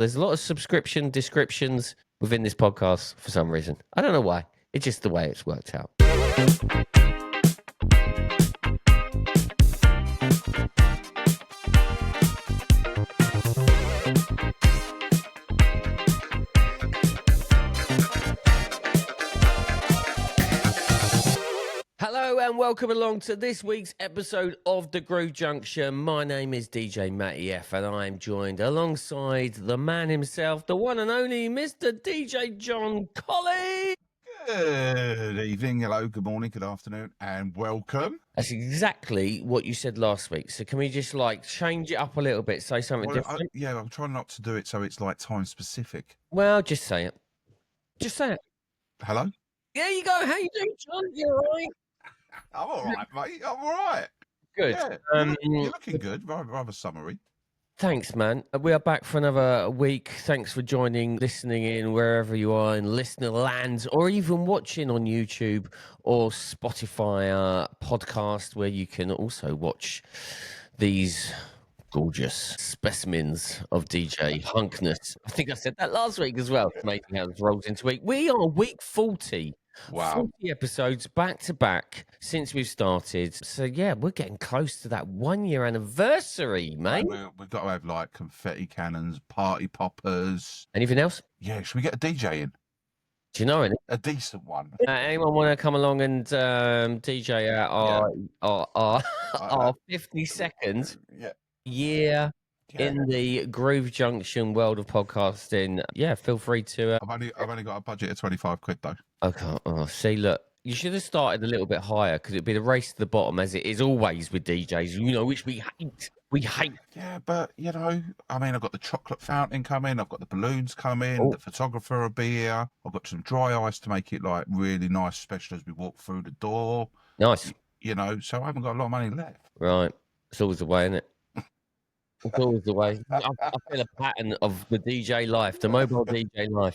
There's a lot of subscription descriptions within this podcast for some reason. I don't know why. It's just the way it's worked out. Hello and welcome along to this week's episode of the Groove Junction. My name is DJ Matty F and I am joined alongside the man himself, the one and only Mr. DJ John Colley. Good evening, hello, good morning, good afternoon, and welcome. That's exactly what you said last week. So can we just change it up a little bit, say something different? I'm trying not to do it so it's time specific. Well, just say it. Just say it. Hello? There you go. How you doing, John? You all right? I'm all right, mate. I'm all right. Good. Yeah, you're looking good, rather summery. Thanks, man. We are back for another week. Thanks for joining, listening in wherever you are in listener land, or even watching on YouTube or Spotify podcast, where you can also watch these gorgeous specimens of DJ Hunkness. I think I said that last week as well. It's amazing how this rolls into week. We are week 40. Wow. 40 episodes back to back since we've started. So, yeah, we're getting close to that 1 year anniversary, mate. We've got to have confetti cannons, party poppers. Anything else? Yeah, should we get a DJ in? Do you know any? A decent one. Anyone want to come along and DJ out our 52nd year in the Groove Junction world of podcasting? Yeah, feel free to. I've only got a budget of 25 quid though. Okay. Oh, see, look, you should have started a little bit higher because it'd be the race to the bottom, as it is always with DJs. Which we hate. We hate. Yeah, but I've got the chocolate fountain coming. I've got the balloons coming. The photographer will be here. I've got some dry ice to make it really nice, special as we walk through the door. Nice. So I haven't got a lot of money left. Right. It's always the way, isn't it? It's always the way. I feel a pattern of the DJ life, the mobile DJ life.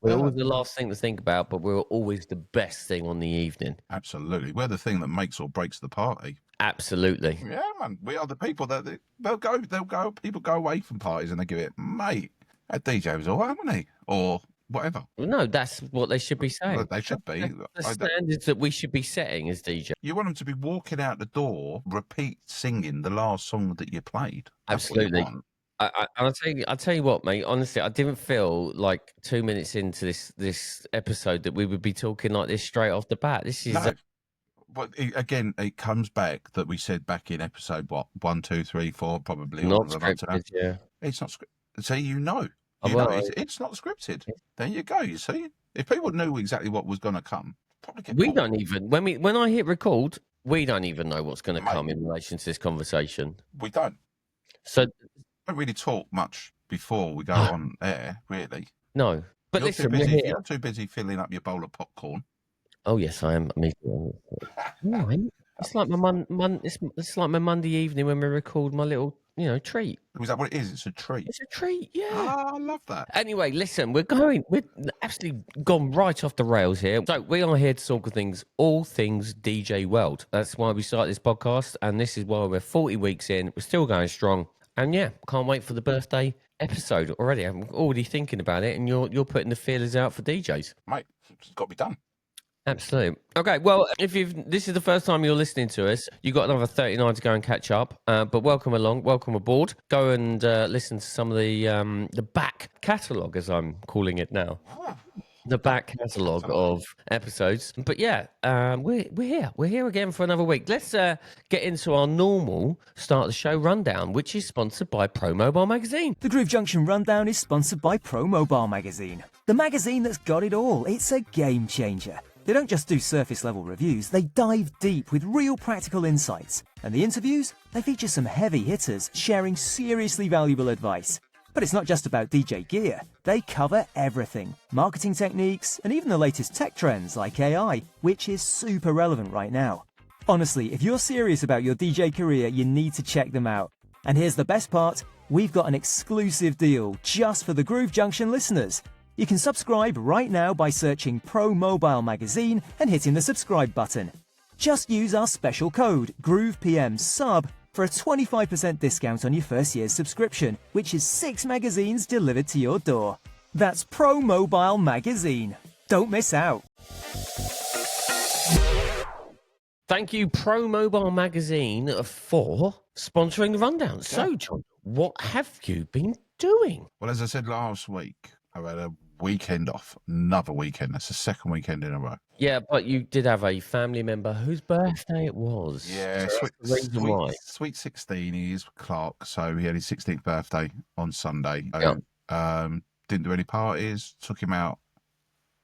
We're always the last thing to think about, but we're always the best thing on the evening. Absolutely. We're the thing that makes or breaks the party. Absolutely. Yeah, man. We are the people that people go away from parties and they give it, mate, that DJ was all right, wasn't he? Or whatever. No, that's what they should be saying. Well, they should be. The standards that we should be setting as DJ. You want them to be walking out the door, repeat singing the last song that you played. That's absolutely. I'll tell you what, mate. Honestly, I didn't feel like 2 minutes into this episode that we would be talking like this straight off the bat. This is. No. But again, it comes back that we said back in episode 1, 2, 3, 4, probably. Not scripted, yeah. It's not scripted. So it's not scripted. There you go. You see, if people knew exactly what was going to come, probably get. We don't even when I hit record, we don't even know what's going to come in relation to this conversation. We don't. So. Don't really talk much before we go on air, really. No, but listen, we're here. You're too busy filling up your bowl of popcorn. Oh yes, I am. Me too. It's like my It's like my Monday evening when we record my little, treat. Is that what it is? It's a treat. It's a treat. Yeah. Oh, I love that. Anyway, listen, we're absolutely gone right off the rails here. So we are here to talk all things DJ world. That's why we started this podcast, and this is why we're 40 weeks in. We're still going strong. And yeah, can't wait for the birthday episode already. I'm already thinking about it, and you're putting the feelers out for DJs. Mate, it's got to be done. Absolutely. Okay, well, if this is the first time you're listening to us, you've got another 39 to go and catch up. But welcome along, welcome aboard. Go and listen to some of the back catalogue, as I'm calling it now. The back catalogue of episodes. But yeah, we're here. We're here again for another week. Let's get into our normal start the show rundown, which is sponsored by Pro Mobile Magazine. The Groove Junction rundown is sponsored by Pro Mobile Magazine, the magazine that's got it all. It's a game changer. They don't just do surface level reviews, they dive deep with real practical insights. And the interviews, they feature some heavy hitters sharing seriously valuable advice. But it's not just about DJ gear. They cover everything. Marketing techniques, and even the latest tech trends like AI, which is super relevant right now. Honestly, if you're serious about your DJ career, you need to check them out. And here's the best part, we've got an exclusive deal just for the Groove Junction listeners. You can subscribe right now by searching Pro Mobile Magazine and hitting the subscribe button. Just use our special code, GroovePMSUB, for a 25% discount on your first year's subscription, which is 6 magazines delivered to your door. That's Pro Mobile Magazine. Don't miss out. Thank you, Pro Mobile Magazine, for sponsoring the rundown. So, John, what have you been doing? Well, as I said last week, I've had a weekend off. Another weekend. That's the second weekend in a row. Yeah, but you did have a family member whose birthday it was. Yeah, so sweet 16. He is Clark, so he had his 16th birthday on Sunday. Didn't do any parties. Took him out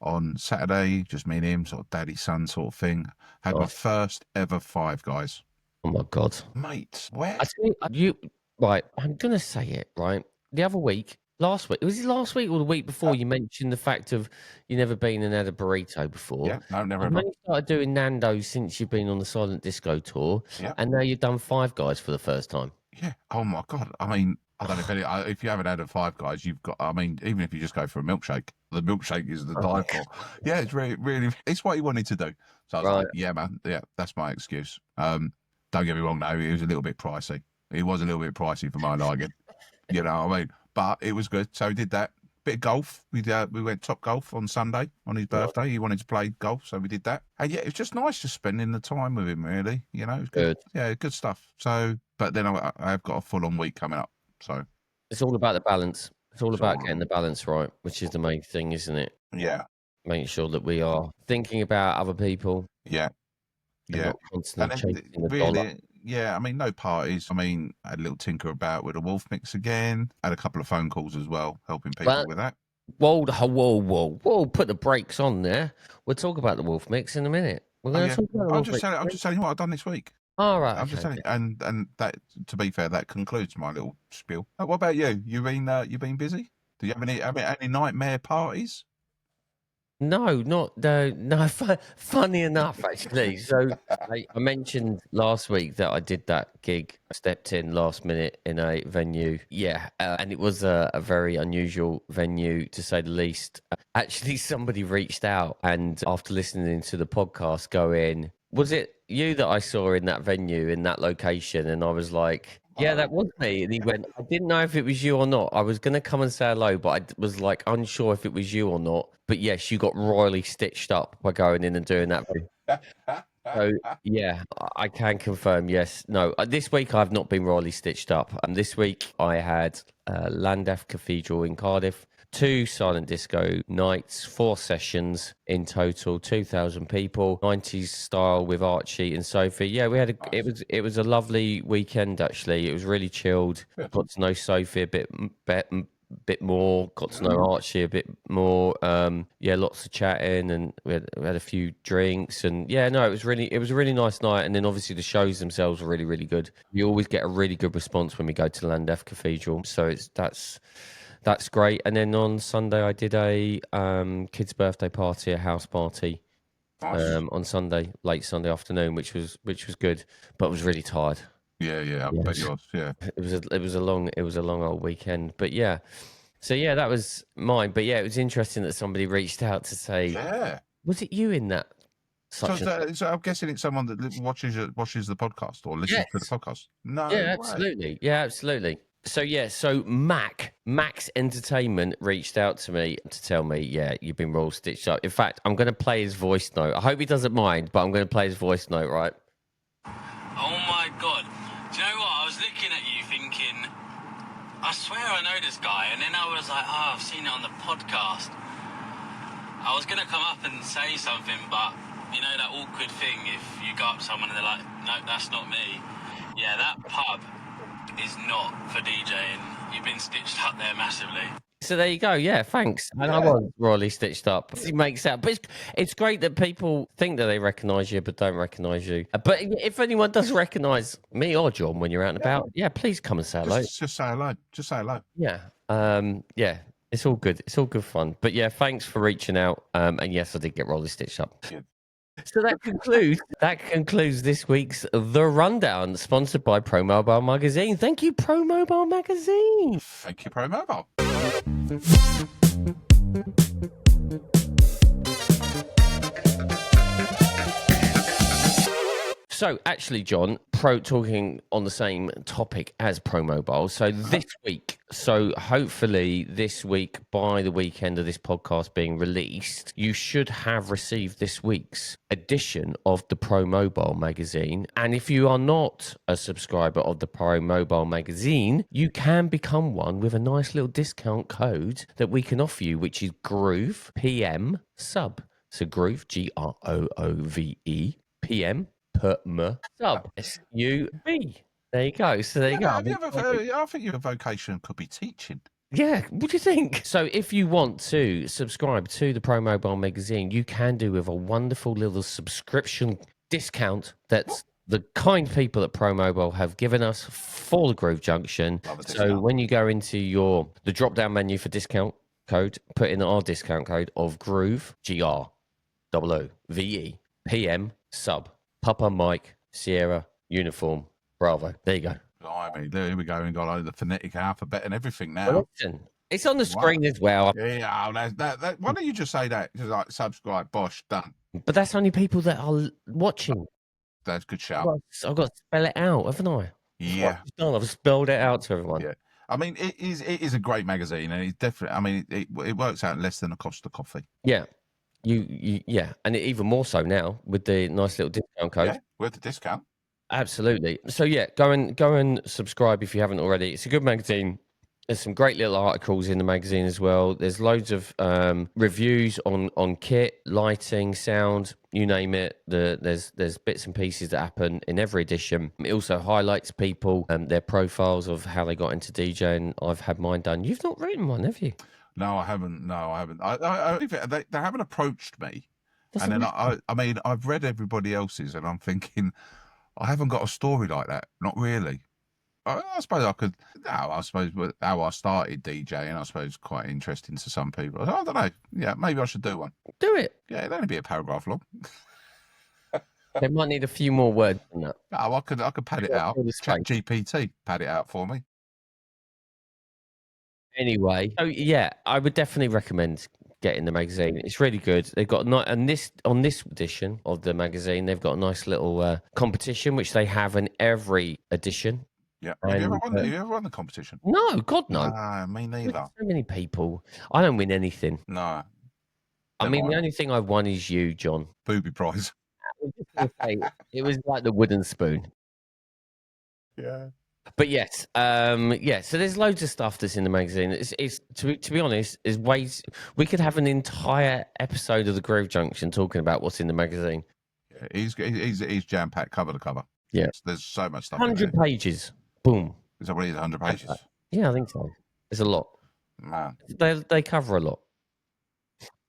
on Saturday, just me and him, sort of daddy son sort of thing. Had my first ever Five Guys. Oh my God, mate! Where? I tell you, right? I'm gonna say it right. The other week, last week, was it last week or the week before? You mentioned the fact of you never been and had a burrito before. Yeah, no, never. I've only started doing Nando's since you've been on the Silent Disco tour, and now you've done Five Guys for the first time. Yeah. Oh my God. I mean, I don't know if you haven't had a Five Guys, you've got. I mean, even if you just go for a milkshake, the milkshake is the die for. Yeah, it's really, it's what he wanted to do. So I was like, yeah, man, yeah, that's my excuse. Don't get me wrong, though, it was a little bit pricey. It was a little bit pricey for my liking. You know what I mean? But it was good. So we did that. Bit of golf. We went top golf on Sunday on his birthday. He wanted to play golf, so we did that. And yeah, it was just nice just spending the time with him. Really, you know, it was good. Yeah, good stuff. So, but then I've got a full-on week coming up. So it's all about the balance. It's all about getting the balance right, which is the main thing, isn't it? Yeah. Making sure that we are thinking about other people. Yeah. Yeah. Not constantly chasing the dollar. Yeah, I mean, no parties. I mean, I had a little tinker about with a WolfMix again. Had a couple of phone calls as well, helping people with that. Whoa! Put the brakes on there. We'll talk about the WolfMix in a minute. We're going to talk about I'm just telling you what I've done this week. All right. I'm just telling you, and that, to be fair, that concludes my little spiel. What about you? You been busy? Do you have any nightmare parties? No, funny enough, actually. So I mentioned last week that I did that gig. I stepped in last minute in a venue. Yeah, and it was a very unusual venue, to say the least. Actually, somebody reached out, and after listening to the podcast, going, was it you that I saw in that venue, in that location? And I was like, yeah, that was me. And he went, I didn't know if it was you or not. I was going to come and say hello, but I was like unsure if it was you or not. But yes, you got royally stitched up by going in and doing that. So yeah, I can confirm. Yes, no. This week I've not been royally stitched up. This week I had Llandaff Cathedral in Cardiff, 2 silent disco nights, 4 sessions in total, 2,000 people, 90s style with Archie and Sophie. Yeah, we had it was a lovely weekend actually. It was really chilled. Got to know Sophie a bit more, got to know Archie a bit more. Lots of chatting, and we had a few drinks, and it was a really nice night. And then obviously the shows themselves were really, really good. You always get a really good response when we go to Llandaff Cathedral, so that's great. And then on Sunday I did a kid's birthday party, a house party. Nice. On Sunday, late Sunday afternoon, which was good, but I was really tired. Yeah, I bet you was. Yeah, it was a long old weekend, but yeah. So yeah, that was mine. But yeah, it was interesting that somebody reached out to say, was it you in that? So I'm guessing it's someone that watches the podcast or listens to the podcast. No, yeah, absolutely, yeah, absolutely. So Max Entertainment reached out to me to tell me, you've been roll stitched up. In fact, I'm going to play his voice note. I hope he doesn't mind, but I'm going to play his voice note, right? Oh my God. Do you know what? I was looking at you thinking, I swear I know this guy. And then I was like, I've seen it on the podcast. I was going to come up and say something, but you know that awkward thing if you go up to someone and they're like, no, that's not me. Yeah, that pub is not for DJing. You've been stitched up there massively. So there you go. Yeah, thanks. And I was royally stitched up. It makes sense. But it's great that people think that they recognise you but don't recognise you. But if anyone does recognise me or John when you're out and about, please come and say hello. Just say hello. Just say hello. Yeah. It's all good. It's all good fun. But yeah, thanks for reaching out. And yes, I did get royally stitched up. Yeah. So that concludes this week's The Rundown, sponsored by Pro Mobile Magazine. Thank you, Pro Mobile Magazine. Thank you, Pro Mobile. So actually, John, talking on the same topic as Pro Mobile. So this week, hopefully this week, by the weekend of this podcast being released, you should have received this week's edition of the Pro Mobile magazine. And if you are not a subscriber of the Pro Mobile magazine, you can become one with a nice little discount code that we can offer you, which is Groove PM Sub. So Groove, GROOVE PM sub SUB. There you go. So there you go. I think your vocation could be teaching. Yeah, what do you think? So if you want to subscribe to the Pro Mobile magazine, you can do with a wonderful little subscription discount that's the kind people at Pro Mobile have given us for the Groove Junction. So when you go into the drop-down menu for discount code, put in our discount code of Groove, GROOVE, PM, sub, Papa Mike, Sierra, Uniform, Bravo. There you go. Blimey, there we go. We got the phonetic alphabet and everything now. Well, listen, it's on the screen as well. Yeah, why don't you just say that? Just like subscribe, bosh, done. But that's only people that are watching. That's a good shout. I've got to spell it out, haven't I? Yeah. I've spelled it out to everyone. Yeah. I mean, it is a great magazine, and it's definitely. I mean, it works out less than the cost of coffee. Yeah. Yeah, and even more so now with the nice little discount code. Yeah, with the discount. Absolutely. So yeah, go and subscribe if you haven't already. It's a good magazine. There's some great little articles in the magazine as well. There's loads of reviews on kit, lighting, sound, you name it. There's bits and pieces that happen in every edition. It also highlights people, their profiles of how they got into DJing. I've had mine done. You've not written one, have you? No, I haven't. They haven't approached me. That's I mean, I've read everybody else's, and I'm thinking, I haven't got a story like that. Not really. I suppose I could. No, I suppose how I started DJing, I suppose, quite interesting to some people. I don't know. Yeah, maybe I should do one. Do it. Yeah, it'd only be a paragraph long. They might need a few more words than that. No, I could pad it out. Chat GPT pad it out for me. Anyway, so yeah, I would definitely recommend getting the magazine. It's really good. They've got on this edition of the magazine, they've got a nice little competition which they have in every edition. Yeah. Have you ever won the competition? No, God no. Me neither. So many people. I don't win anything. No. I mean, the only thing I've won is you, John. Booby prize. It was like the wooden spoon. Yeah. But yes, so there's loads of stuff that's in the magazine. It's to be honest, is ways we could have an entire episode of the Groove Junction talking about what's in the magazine. Yeah, he's jam packed cover to cover. Yeah, there's so much stuff. 100 pages. Boom. Is that what it is? 100 pages? Yeah, I think so. There's a lot. Man, they cover a lot,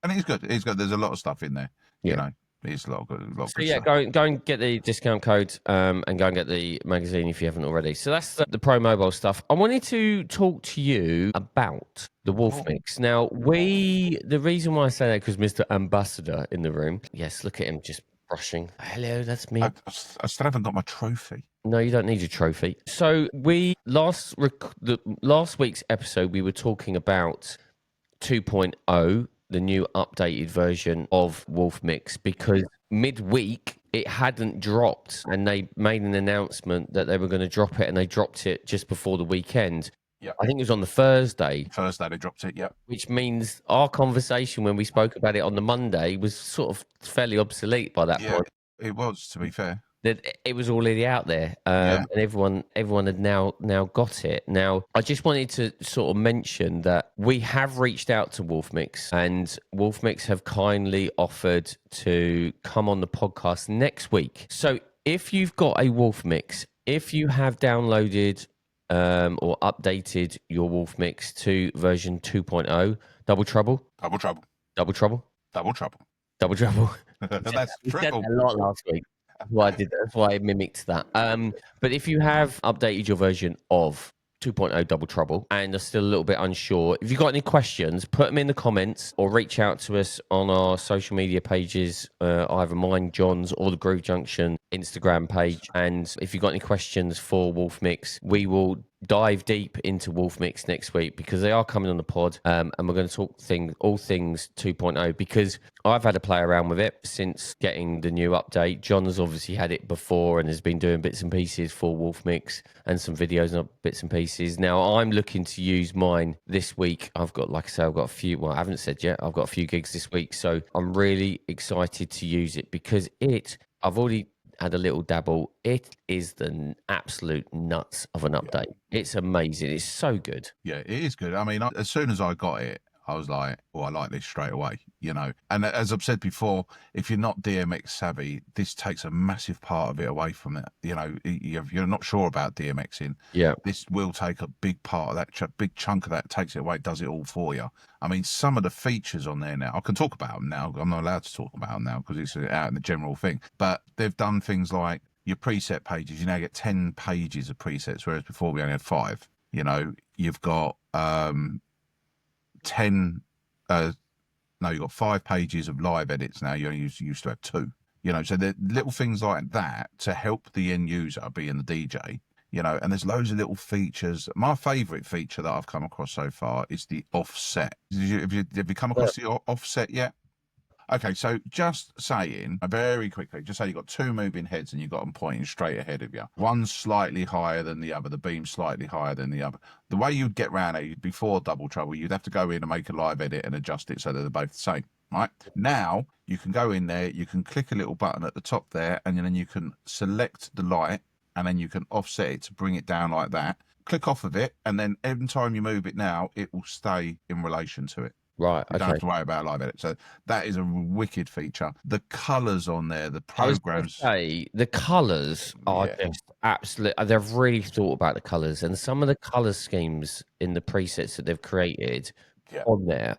and it's good. It's good. There's a lot of stuff in there. Yeah. You know. It's a lot of good so yeah, stuff. go and get the discount code and go and get the magazine if you haven't already. So that's the Pro Mobile stuff. I wanted to talk to you about the WolfMix. Now, the reason why I say that because Mr. Ambassador in the room. Yes, look at him just brushing. Hello, that's me. I still haven't got my trophy. No, you don't need your trophy. So last week's episode, we were talking about 2.0. The new updated version of WolfMix, because midweek it hadn't dropped and they made an announcement that they were going to drop it, and they dropped it just before the weekend. Yeah, I think it was on the Thursday. Thursday they dropped it, yeah. Which means our conversation when we spoke about it on the Monday was sort of fairly obsolete by that point. It was, to be fair. That it was already out there, and everyone had now got it. Now, I just wanted to sort of mention that we have reached out to WolfMix, and WolfMix have kindly offered to come on the podcast next week. So, if you've got a WolfMix, if you have downloaded or updated your WolfMix to version 2.0, double trouble. That's triple. A lot last week. That's why I did that. That's why I mimicked that. But if you have updated your version of 2.0 Double Trouble and are still a little bit unsure, if you've got any questions, put them in the comments or reach out to us on our social media pages, either mine, John's, or the Groove Junction Instagram page. And if you've got any questions for WolfMix, we will dive deep into WolfMix next week because they are coming on the pod, and we're going to talk all things 2.0 because I've had to play around with it since getting the new update. John has obviously had it before and has been doing bits and pieces for WolfMix and some videos and bits and pieces. Now I'm looking to use mine this week. I've got, like I say, I've got a few, well, I haven't said yet, I've got a few gigs this week. So I'm really excited to use it because I've already had a little dabble. It is the absolute nuts of an update. It's amazing. It's so good. Yeah, it is good. I mean, as soon as I got it, I was like, oh, I like this straight away, you know. And as I've said before, if you're not DMX savvy, this takes a massive part of it away from it. You know, if you're not sure about DMXing, this will take a big part of that, big chunk of that, takes it away, does it all for you. I mean, some of the features on there now, I can talk about them now. I'm not allowed to talk about them now because it's out in the general thing. But they've done things like your preset pages. You now get 10 pages of presets, whereas before we only had 5. You know, you've got 5 pages of live edits now. You only used to have 2. You know, so there are little things like that to help the end user, being the DJ. You know, and there's loads of little features. My favourite feature that I've come across so far is the offset. Have you come across the offset yet? Okay, so just saying, very quickly, just say you've got 2 moving heads and you've got them pointing straight ahead of you. One's slightly higher than the other, the beam's slightly higher than the other. The way you'd get around it before Double Trouble, you'd have to go in and make a live edit and adjust it so that they're both the same, right? Now, you can go in there, you can click a little button at the top there, and then you can select the light, and then you can offset it to bring it down like that. Click off of it, and then every time you move it now, it will stay in relation to it. Right. You don't have to worry about live edit. So that is a wicked feature. The colours on there, the programs. The colours are just absolutely. They've really thought about the colours, and some of the colour schemes in the presets that they've created on there,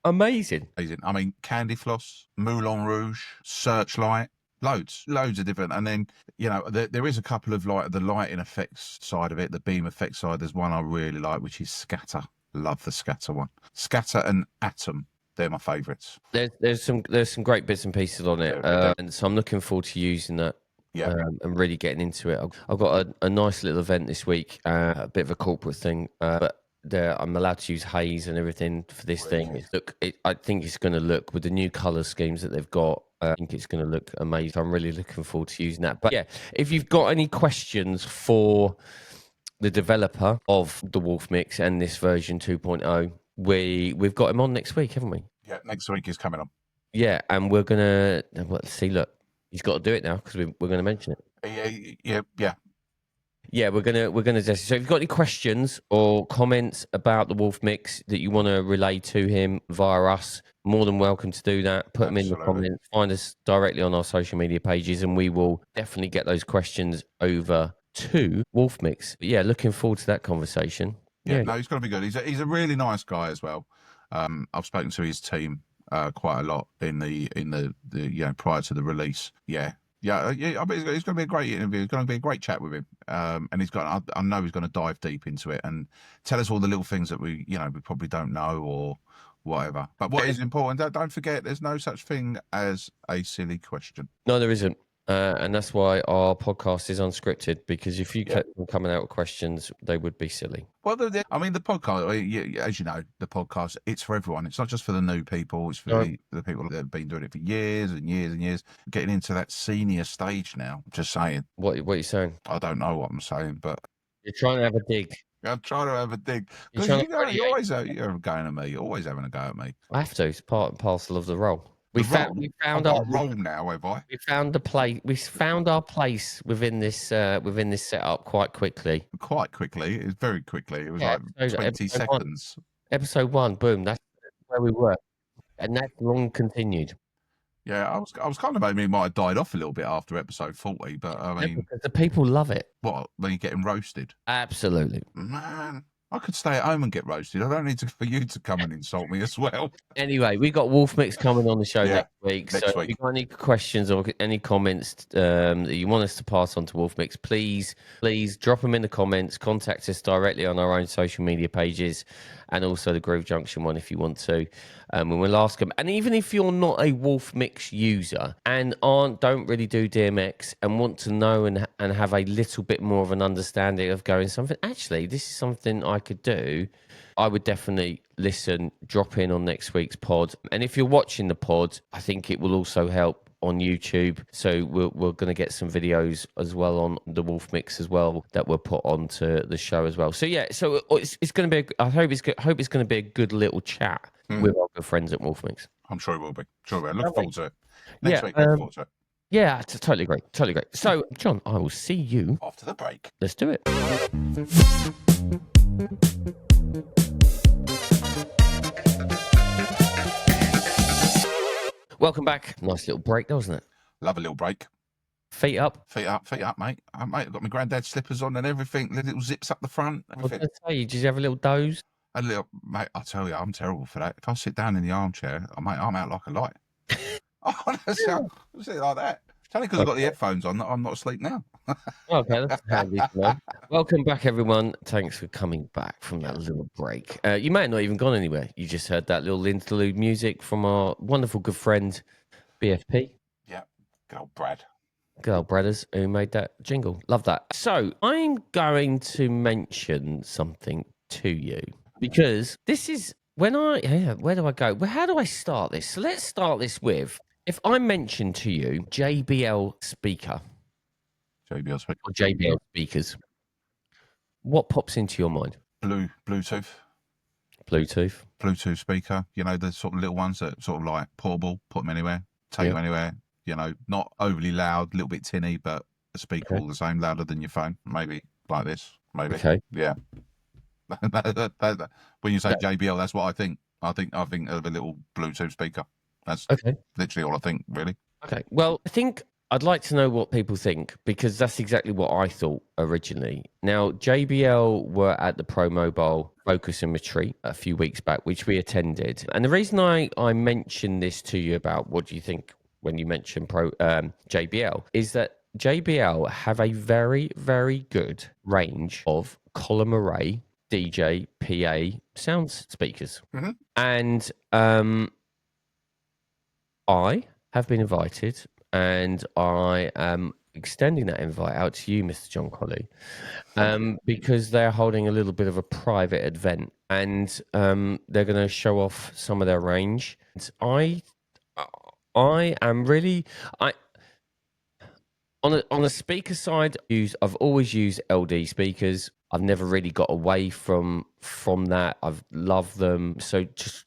amazing. Amazing. I mean, Candy Floss, Moulin Rouge, Searchlight. Loads of different, and then you know there is a couple of like the lighting effects side of it, the beam effects side. There's one I really like, which is Scatter. Love the Scatter one. Scatter and Atom, they're my favourites. There's some great bits and pieces on it, and so I'm looking forward to using that. And really getting into it. I've got a nice little event this week, a bit of a corporate thing, but I'm allowed to use haze and everything for this thing. I think it's going to look with the new colour schemes that they've got. I think it's going to look amazing. I'm really looking forward to using that. But yeah, if you've got any questions for the developer of the WolfMix and this version 2.0, we've got him on next week, haven't we? Yeah, next week is coming on. Yeah, and we're gonna see. Look, he's got to do it now because we're going to mention it. Yeah, we're gonna just. So if you've got any questions or comments about the WolfMix that you want to relay to him via us, more than welcome to do that. Put them in the comments. Find us directly on our social media pages, and we will definitely get those questions over to WolfMix. But yeah, looking forward to that conversation. Yeah, no, he's going to be good. He's a really nice guy as well. I've spoken to his team quite a lot in the prior to the release. Yeah. I mean, it's going to be a great interview. It's going to be a great chat with him. And I know he's going to dive deep into it and tell us all the little things that we probably don't know or whatever. But what is important, don't forget, there's no such thing as a silly question. No, there isn't. And that's why our podcast is unscripted, because if you kept them coming out with questions, they would be silly. Well, the podcast, as you know, the podcast, it's for everyone. It's not just for the new people. It's for the people that have been doing it for years and years and years, getting into that senior stage now. Just saying. What are you saying? I don't know what I'm saying, but... You're trying to have a dig. I'm trying to have a dig. Because you're always going at me. You're always having a go at me. I have to. It's part and parcel of the role. We found our role now, have I? We found our place within this setup quite quickly. Quite quickly. It was very quickly. It was like 20 seconds. Episode 1, boom. That's where we were, and that's long continued. Yeah, I was kind of hoping it might have died off a little bit after episode 40, but I mean, because the people love it. What, when you're getting roasted? Absolutely, man. I could stay at home and get roasted. I don't need for you to come and insult me as well. Anyway, we got WolfMix coming on the show next week. Next So week. if you've got any questions or any comments that you want us to pass on to WolfMix, please drop them in the comments. Contact us directly on our own social media pages and also the Groove Junction one if you want to. And we'll ask them. And even if you're not a WolfMix user and don't really do DMX and want to know and have a little bit more of an understanding of going something, actually, this is something I could do, I would definitely listen, drop in on next week's pod. And if you're watching the pod, I think it will also help on YouTube. So we're going to get some videos as well on the WolfMix as well that we'll put onto the show as well. So yeah, so it's going to be. I hope it's going to be a good little chat with our good friends at WolfMix. I'm sure it will be. Sure, it will. Looking forward to it. Yeah, Next week, looking forward to it. Yeah, totally agree. Totally agree. So, John, I will see you After the break. Let's do it. Welcome back. Nice little break, wasn't it? Love a little break. Feet up. Feet up, mate. Mate, I've got my granddad's slippers on and everything. The little zips up the front. I was Everything. going to say, did you have a little doze? A little, mate, I tell you, I'm terrible for that. If I sit down in the armchair, mate, I'm out like a light. Honestly, I'm sitting like that. It's only because I've got the headphones on that I'm not asleep now. Okay, that's handy to know. Welcome back, everyone. Thanks for coming back from that little break. You may have not even gone anywhere. You just heard that little interlude music from our wonderful good friend, BFP. Yeah, good old Brad. Good old brothers who made that jingle. Love that. So I'm going to mention something to you because this is where do I go? Well, how do I start this? So let's start this with, if I mention to you JBL speaker. JBL speaker. Or JBL speakers. What pops into your mind? Bluetooth speaker. You know, the sort of little ones that sort of like portable, put them anywhere, take them anywhere. You know, not overly loud, a little bit tinny, but the speaker all the same, louder than your phone. Maybe like this. Maybe. Okay. Yeah. When you say JBL, that's what I think. I think of a little Bluetooth speaker. That's literally all I think, really. Okay. Well, I think I'd like to know what people think because that's exactly what I thought originally. Now, JBL were at the Pro Mobile Focus and Retreat a few weeks back, which we attended. And the reason I mentioned this to you about what do you think when you mention JBL is that JBL have a very, very good range of column array DJ PA sound speakers. Mm-hmm. And I have been invited and I am extending that invite out to you, Mr. John Colley, because they're holding a little bit of a private event and they're going to show off some of their range. And I am really on the speaker side. I've always used LD speakers. I've never really got away from that. I've loved them. So just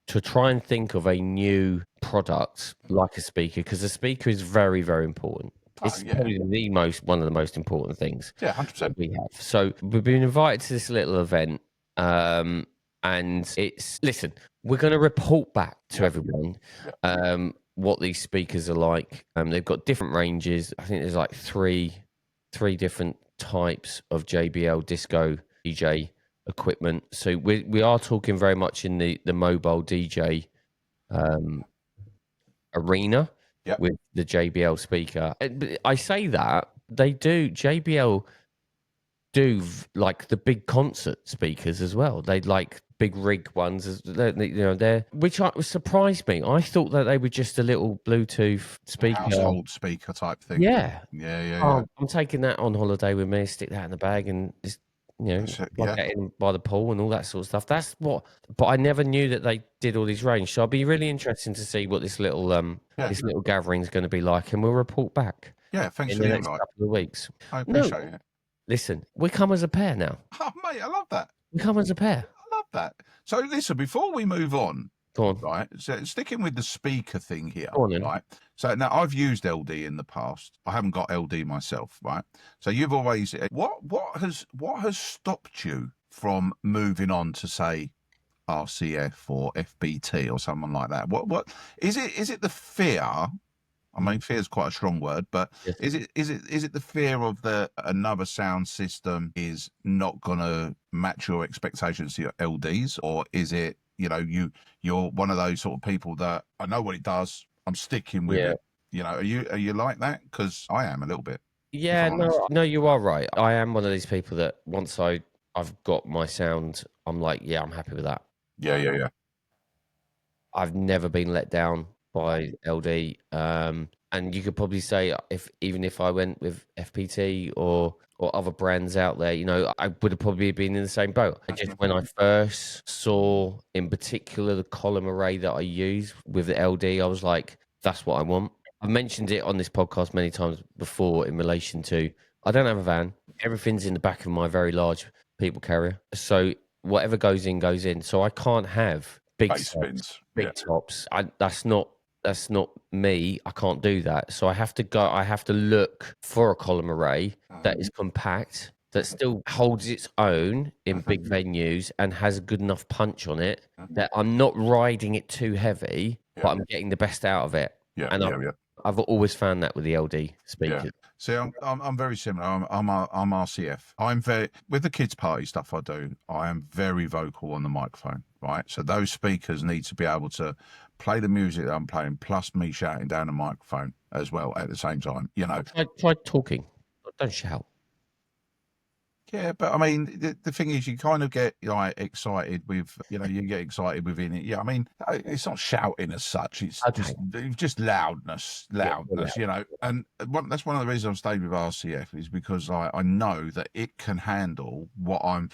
to try and think of a new product like a speaker, because a speaker is very, very important. It's probably one of the most important things. Yeah, 100%. We have. So we've been invited to this little event, and listen. We're going to report back to everyone what these speakers are like. They've got different ranges. I think there's like three different types of JBL disco DJ equipment. So we are talking very much in the mobile DJ arena with the JBL speaker. I say that JBL do like the big concert speakers as well. They like big rig ones, which surprised me. I thought that they were just a little Bluetooth speaker, household speaker type thing. Yeah. I'm taking that on holiday with me, stick that in the bag, and just plug that in by the pool and all that sort of stuff. But I never knew that they did all these range. So I'll be really interested to see what this little gathering is going to be like, and we'll report back. Yeah, thanks in for the the next invite. couple of weeks. I appreciate it. Listen, we come as a pair now. Oh, mate, I love that. We come as a pair. I love that. So listen, before we move on, go on. Right, so sticking with the speaker thing here, go on, then. Right. So now I've used LD in the past. I haven't got LD myself, right? So you've always what has stopped you from moving on to say RCF or FBT or someone like that? What is it? Is it the fear? I mean, fear is quite a strong word, but is it the fear of another sound system is not going to match your expectations to your LDs, or is it you're one of those sort of people that I know what it does, I'm sticking with it. You know, are you like that? Because I am a little bit. Yeah, no, you are right. I am one of these people that once I've got my sound, I'm like, yeah, I'm happy with that. Yeah. I've never been let down by LD. And you could probably say even if I went with FPT or other brands out there, you know, I would have probably been in the same boat. When I first saw in particular the column array that I use with the LD, I was like, that's what I want. I've mentioned it on this podcast many times before in relation to I don't have a van. Everything's in the back of my very large people carrier. So whatever goes in, goes in. So I can't have big spins. tops. That's not me. I can't do that. So I have to look for a column array that is compact, that still holds its own in big venues and has a good enough punch on it that I'm not riding it too heavy, but I'm getting the best out of it. I've always found that with the LD speakers. Yeah. See, I'm very similar. I'm RCF. I'm very with the kids' party stuff I do. I am very vocal on the microphone, right? So those speakers need to be able to play the music that I'm playing, plus me shouting down the microphone as well at the same time. You know, try talking, don't shout. Yeah, but I mean, the thing is, you kind of get like excited with, you know, you get excited within it. Yeah, I mean, it's not shouting as such. It's just loudness, you know. And that's one of the reasons I've stayed with RCF is because I know that it can handle what I'm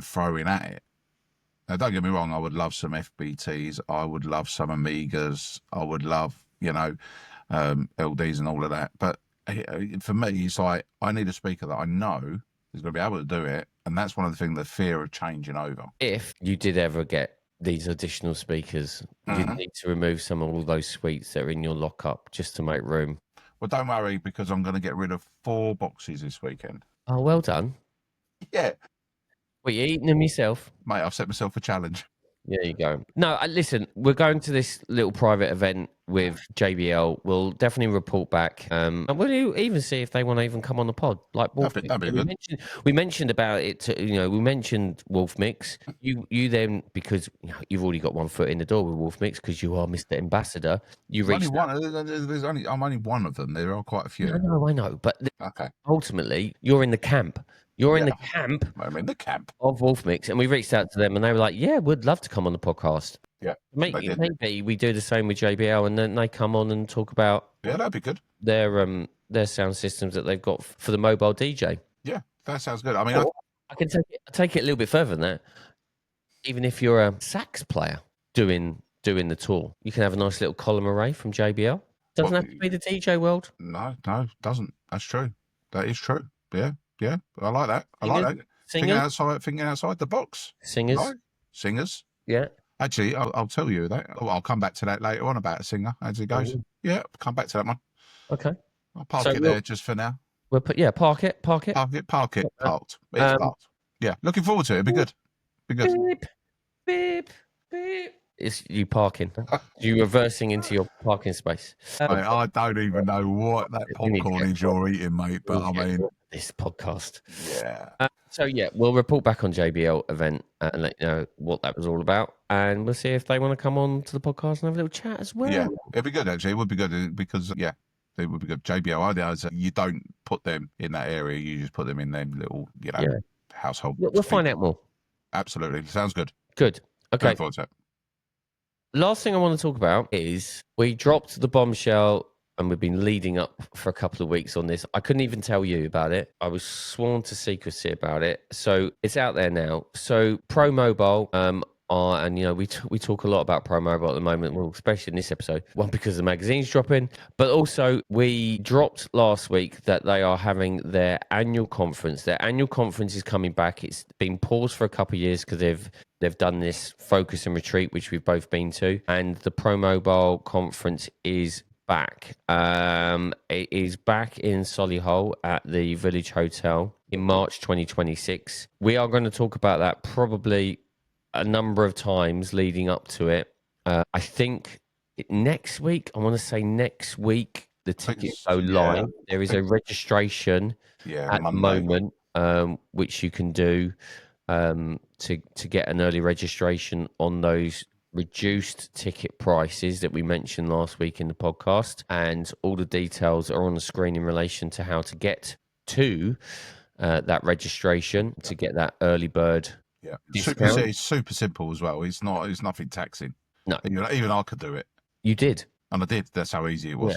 throwing at it. Now, don't get me wrong. I would love some FBTs. I would love some Amigas. I would love, you know, LDs and all of that. But for me, it's like I need a speaker that I know is going to be able to do it, and that's one of the things, the fear of changing over. If you did ever get these additional speakers, you need to remove some of all those suites that are in your lockup just to make room. Well, don't worry, because I'm going to get rid of 4 boxes this weekend. Oh, well done. Yeah. Well, you're eating them yourself? Mate, I've set myself a challenge. There you go. No, listen, we're going to this little private event with JBL. We'll definitely report back. And we'll even see if they want to even come on the pod. Like that'd be good. We mentioned about it. We mentioned WolfMix. You then, because you've already got one foot in the door with WolfMix because you are Mr. Ambassador. I'm only one of them. There are quite a few. I know. But okay. Ultimately, you're in the camp. I'm in the camp of WolfMix, and we reached out to them, and they were like, "Yeah, we'd love to come on the podcast." Yeah, maybe we do the same with JBL, and then they come on and talk about that'd be good. Their sound systems that they've got for the mobile DJ. Yeah, that sounds good. I mean, I can take it a little bit further than that. Even if you're a sax player doing the tour, you can have a nice little column array from JBL. Doesn't have to be the DJ world. No, it doesn't. That's true. That is true. Yeah, I like that. I like that. Thinking outside the box. Singers. Yeah. Actually, I'll tell you that. I'll come back to that later on about a singer as it goes. Yeah, come back to that one. Okay. I'll park it there just for now. We'll park it. Parked. It's parked. Yeah, looking forward to it. It'll be good. Beep. It's you parking. You reversing into your parking space. I don't even know what that popcorn is you're eating, mate. But I mean, this podcast. Yeah. We'll report back on JBL event and let you know what that was all about, and we'll see if they want to come on to the podcast and have a little chat as well. Yeah, it'd be good actually. It would be good because it would be good. JBL ideas. You don't put them in that area. You just put them in them little, household. We'll find out more. Absolutely, sounds good. Good. Okay. Looking forward to it. Last thing I want to talk about is we dropped the bombshell and we've been leading up for a couple of weeks on this. I couldn't even tell you about it. I was sworn to secrecy about it. So it's out there now. So Pro Mobile we talk a lot about Pro Mobile at the moment, well, especially in this episode. One, because the magazine's dropping, but also we dropped last week that they are having their annual conference. Their annual conference is coming back. It's been paused for a couple of years because they've done this focus and retreat, which we've both been to, and the Pro Mobile conference is back. It is back in Solihull at the Village Hotel in March 2026. We are going to talk about that probably a number of times leading up to it. I think next week, the tickets go live. There is a registration at the moment, which you can do to get an early registration on those reduced ticket prices that we mentioned last week in the podcast, and all the details are on the screen in relation to how to get to that registration to get that early bird discount. It's super simple as well. It's nothing taxing. No, even I could do it. You did. And I did. That's how easy it was.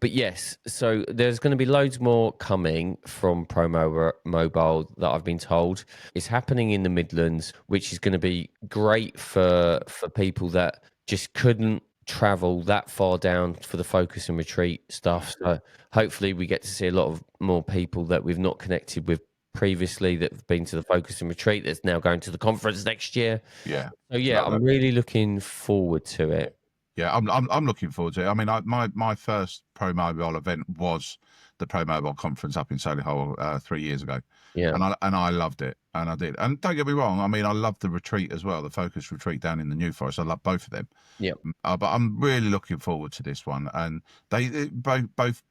Yeah. So there's going to be loads more coming from Promo Mobile that I've been told. It's happening in the Midlands, which is going to be great for people that just couldn't travel that far down for the focus and retreat stuff. So hopefully we get to see a lot of more people that we've not connected with previously that have been to the focus and retreat that's now going to the conference next year. Yeah. So I'm really looking forward to it. Yeah, I'm looking forward to it. I mean, my first Pro Mobile event was the Pro Mobile conference up in Solihull 3 years ago. Yeah, and I loved it, and I did. And don't get me wrong, I mean, I loved the retreat as well, the focus retreat down in the New Forest. I love both of them. Yeah, but I'm really looking forward to this one. And they both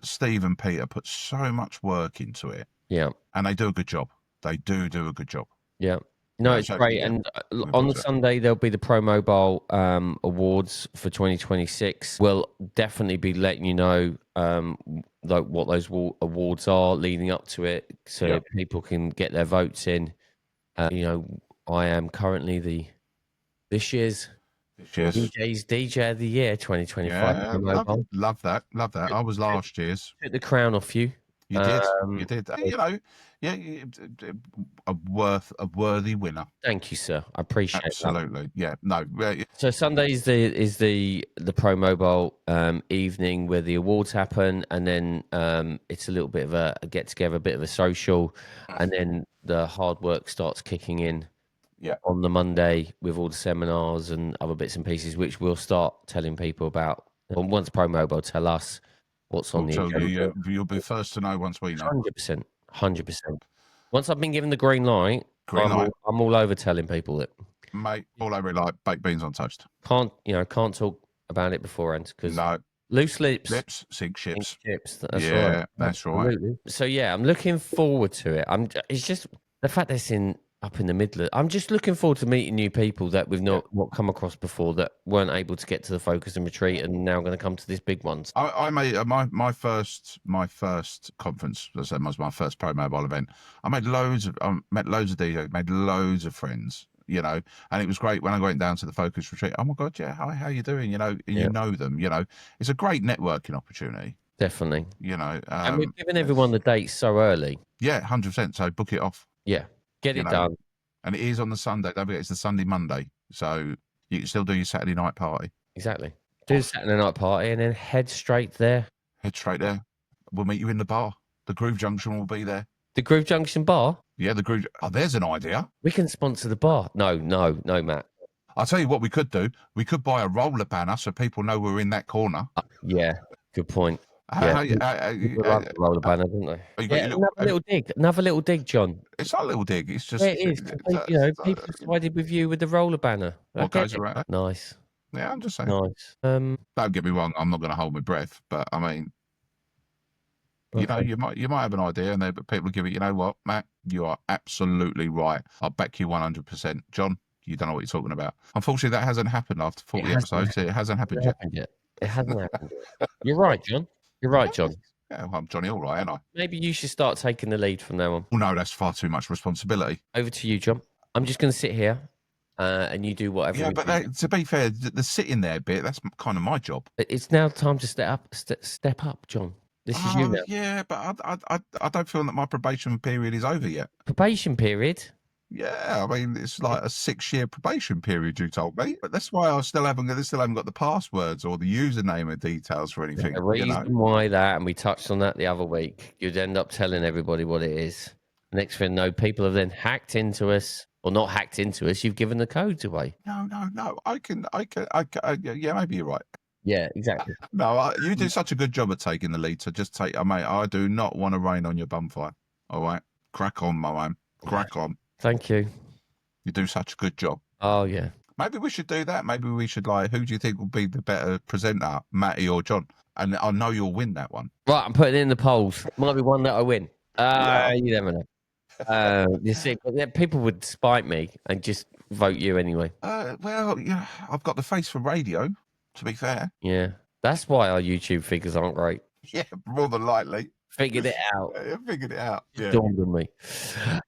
Steve and Peter put so much work into it. Yeah, and they do a good job. They do a good job. Yeah. No, it's great. Yeah. And on the Sunday, there'll be the Pro Mobile Awards for 2026. We'll definitely be letting you know what those awards are leading up to it so people can get their votes in. I am currently this year's DJ of the Year 2025. Yeah, love that. I was last year's. Took the crown off you. You did. A worthy winner. Thank you, sir. I appreciate that. Absolutely. Yeah. No. So Sunday is the Pro Mobile evening where the awards happen, and then it's a little bit of a get together, a bit of a social, and then the hard work starts kicking in. Yeah. On the Monday with all the seminars and other bits and pieces, which we'll start telling people about. And once Pro Mobile tell us what's on the agenda. You'll be first to know once we know. 100%. Once I've been given the green light, I'm all over telling people that. Mate, all over it like baked beans on toast. Can't talk about it beforehand because loose lips sink ships. That's yeah, right. That's Absolutely. right. So I'm looking forward to it. It's just the fact that it's up in the Midlands. I'm just looking forward to meeting new people that we've not come across before that weren't able to get to the focus and retreat and now going to come to this big one. I made my first conference, as I said, was my first Pro Mobile event. I met loads of DJs, made loads of friends, and it was great when I went down to the focus retreat. Oh my God, how are you doing? You know them, it's a great networking opportunity. Definitely. And we've given everyone the dates so early. Yeah, 100%. So book it off. Yeah. Get it done. And it is on the Sunday. Don't forget, it's the Sunday, Monday. So you can still do your Saturday night party. Exactly. Do the Saturday night party and then head straight there. Head straight there. We'll meet you in the bar. The Groove Junction will be there. The Groove Junction bar? Yeah, the Groove. Oh, there's an idea. We can sponsor the bar. No, Matt. I'll tell you what we could do. We could buy a roller banner so people know we're in that corner. Yeah, good point. Roller banner, didn't they? Another little dig, John. It's not a little dig. It's just it is. People sided with you with the roller banner. What goes around? Nice. Yeah, I'm just saying. Nice. Don't get me wrong. I'm not going to hold my breath, but I mean, you might have an idea, but people give it. You know what, Matt? You are absolutely right. I'll back you 100%. John, you don't know what you're talking about. Unfortunately, that hasn't happened after 40 episodes. It hasn't happened yet. It hasn't happened yet. You're right, John. You're right, John. Yeah, well, I'm Johnny all right, ain't I? Maybe you should start taking the lead from now on. Well, no, that's far too much responsibility. Over to you, John. I'm just going to sit here and you do whatever. Yeah, but to be fair, the sitting there bit, that's kind of my job. It's now time to step up, John. This is you now. Yeah, but I don't feel that my probation period is over yet. Probation period? Yeah, I mean, it's like a 6-year probation period, you told me. But that's why I still haven't got the passwords or the username or details for anything. The reason why that, and we touched on that the other week, you'd end up telling everybody what it is. Next thing you know, people have then hacked into us, or not hacked into us, you've given the codes away. No. I can, yeah, maybe you're right. Yeah, exactly. No, you do such a good job at taking the lead, so just take, mate, I do not want to rain on your bumfire. All right? Crack on, my man. Crack on. Thank you. You do such a good job. Oh, yeah. Maybe we should do that. Maybe we should, who do you think will be the better presenter, Matty or John? And I know you'll win that one. Right, I'm putting it in the polls. Might be one that I win. You never know. You see, but people would spite me and just vote you anyway. Well, yeah, I've got the face for radio, to be fair. Yeah. That's why our YouTube figures aren't great. Yeah, more than likely. Figured it out. I figured it out. Yeah. Dawned on me.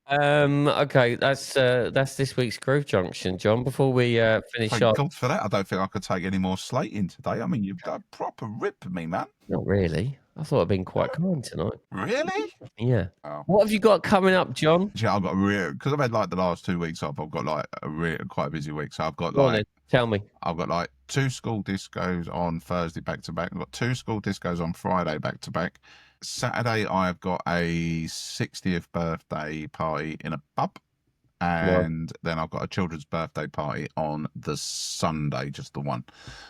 Okay, that's this week's Groove Junction, John. Before we finish Thank up, God for that. I don't think I could take any more slating today. I mean, you've done a proper rip of me, man. not really. I thought I'd been quite kind tonight. Really? Yeah. Oh. What have you got coming up, John? Yeah, I've got because I've had like the last 2 weeks off. I've got like quite a busy week. So I've got Go on like then, tell me. I've got like 2 school discos on Thursday back to back. I've got 2 school discos on Friday back to back. Saturday I've got a 60th birthday party in a pub. And then I've got a children's birthday party on the Sunday, just the one.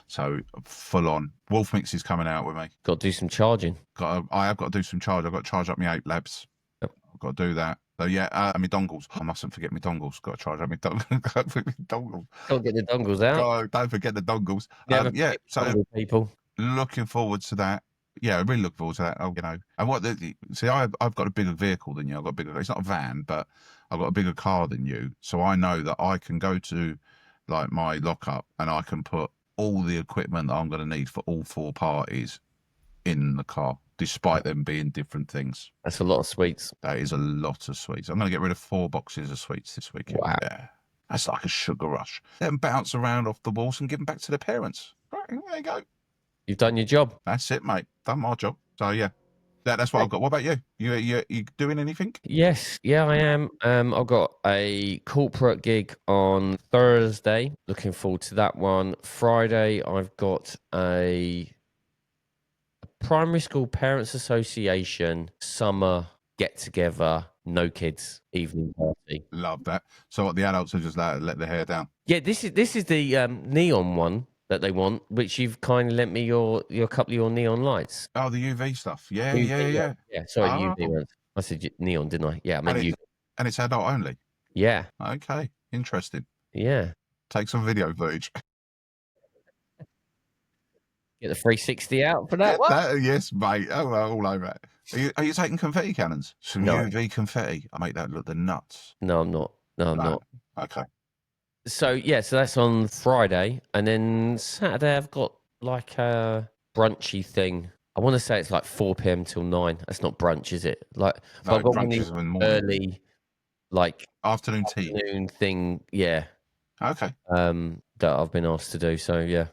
So full on. WolfMix is coming out with me. Got to do some charging. I have got to do some charge. I've got to charge up my 8 labs. Yep. I've got to do that. So yeah, my dongles. I mustn't forget my dongles. Got to charge up my dongles. Don't get the dongles out. Don't forget the dongles. Never Yeah, so dongle people. looking forward to that. Yeah, I really look forward to that. You know, and see, I've got a bigger vehicle than you. I've got a bigger. It's not a van, but I've got a bigger car than you. So I know that I can go to like my lockup and I can put all the equipment that I'm going to need for all 4 parties in the car, despite them being different things. That's a lot of sweets. That is a lot of sweets. I'm going to get rid of 4 boxes of sweets this weekend. Wow. Yeah, that's like a sugar rush. Let them bounce around off the walls and give them back to their parents. Right, there you go. You've done your job. That's it, mate. Done my job. So yeah, that's what I've got. What about you? You doing anything? Yes, yeah, I am. I've got a corporate gig on Thursday. Looking forward to that one. Friday, I've got a primary school parents association summer get together. No kids evening party. Love that. So what, the adults are just let their hair down? Yeah, this is the neon one that they want, which you've kindly lent me your couple of your neon lights. Oh, the UV stuff. Yeah, UV, yeah. Yeah, sorry, Oh. UV ones. I said neon, didn't I? Yeah, I meant UV. And it's adult only. Yeah, Okay, interesting. yeah. Take some video footage. Get the 360 out for that one. Yes, mate. Oh, all over it. Are you taking confetti cannons? Some No. UV confetti. I make that look the nuts. No, I'm not. No, I'm not. Okay. So yeah, so that's on Friday, and then Saturday I've got like a brunchy thing. I want to say it's like 4 p.m. till 9. That's not brunch, is it? Like No, I've got one brunch of is these in the morning. early, like Afternoon tea. afternoon thing. Yeah. Okay. That I've been asked to do. So yeah.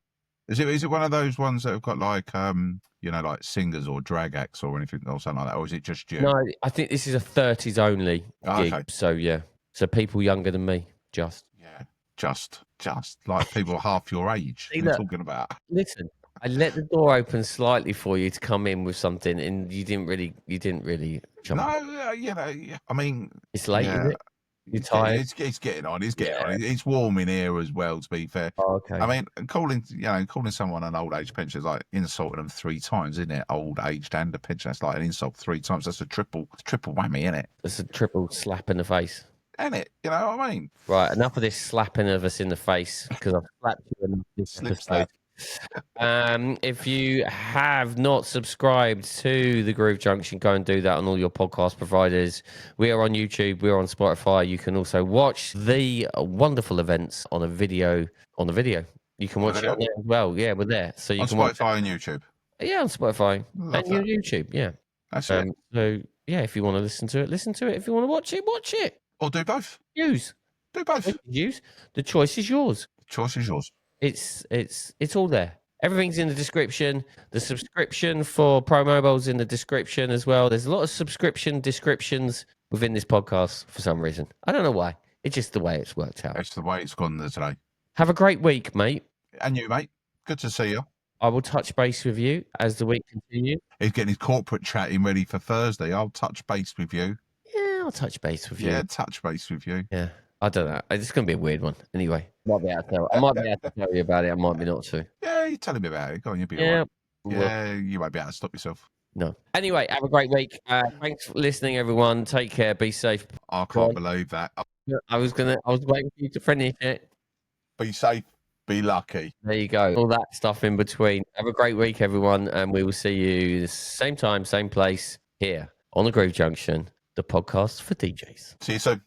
Is it one of those ones that have got like like singers or drag acts or anything or something like that, or is it just you? No, I think this is a 30s only gig. Okay. So yeah. So people younger than me, just. Yeah. Just like people half your age. See, You're look. talking about. Listen, I let the door open slightly for you to come in with something, and you didn't really jump. No, I mean, It's late, yeah. isn't it? You're tired. It's getting on. It's getting on. It's warm in here as well. To be fair, Oh, okay. I mean, calling someone an old age pensioner is like insulting them 3 times, isn't it? Old aged and a pensioner. That's like an insult 3 times. That's a triple whammy, isn't it? It's a triple slap in the face. Isn't it? You know what I mean? Right, enough of this slapping of us in the face because I've slapped you in this Slip episode. If you have not subscribed to the Groove Junction, go and do that on all your podcast providers. We are on YouTube, we're on Spotify. You can also watch the wonderful events on a video. You can watch it on there as well. Yeah, we're there. So you On can watch Spotify and YouTube. Yeah, on Spotify Love and that. YouTube. Yeah. That's it. So yeah, if you want to listen to it, listen to it. If you want to watch it, watch it. Or do both. Use. Do both. Use. The choice is yours. Choice is yours. It's all there. Everything's in the description. The subscription for Pro Mobile's in the description as well. There's a lot of subscription descriptions within this podcast for some reason. I don't know why. It's just the way it's worked out. That's the way it's gone there today. Have a great week, mate. And you, mate. Good to see you. I will touch base with you as the week continues. He's getting his corporate chatting ready for Thursday. I'll touch base with you. Yeah, I'll touch base with you. Yeah, touch base with you. Yeah. I don't know. It's going to be a weird one. Anyway, I might be able to tell you about it. I might be not to. Yeah, you tell him about it. Go on, you'll be all Yeah. right. Yeah, you won't be able to stop yourself. No. Anyway, have a great week. Thanks for listening, everyone. Take care. Be safe. I can't believe that. I was waiting for you to finish it. Be safe. Be lucky. There you go. All that stuff in between. Have a great week, everyone. And we will see you the same time, same place here on the Groove Junction, the podcast for DJs. See you soon.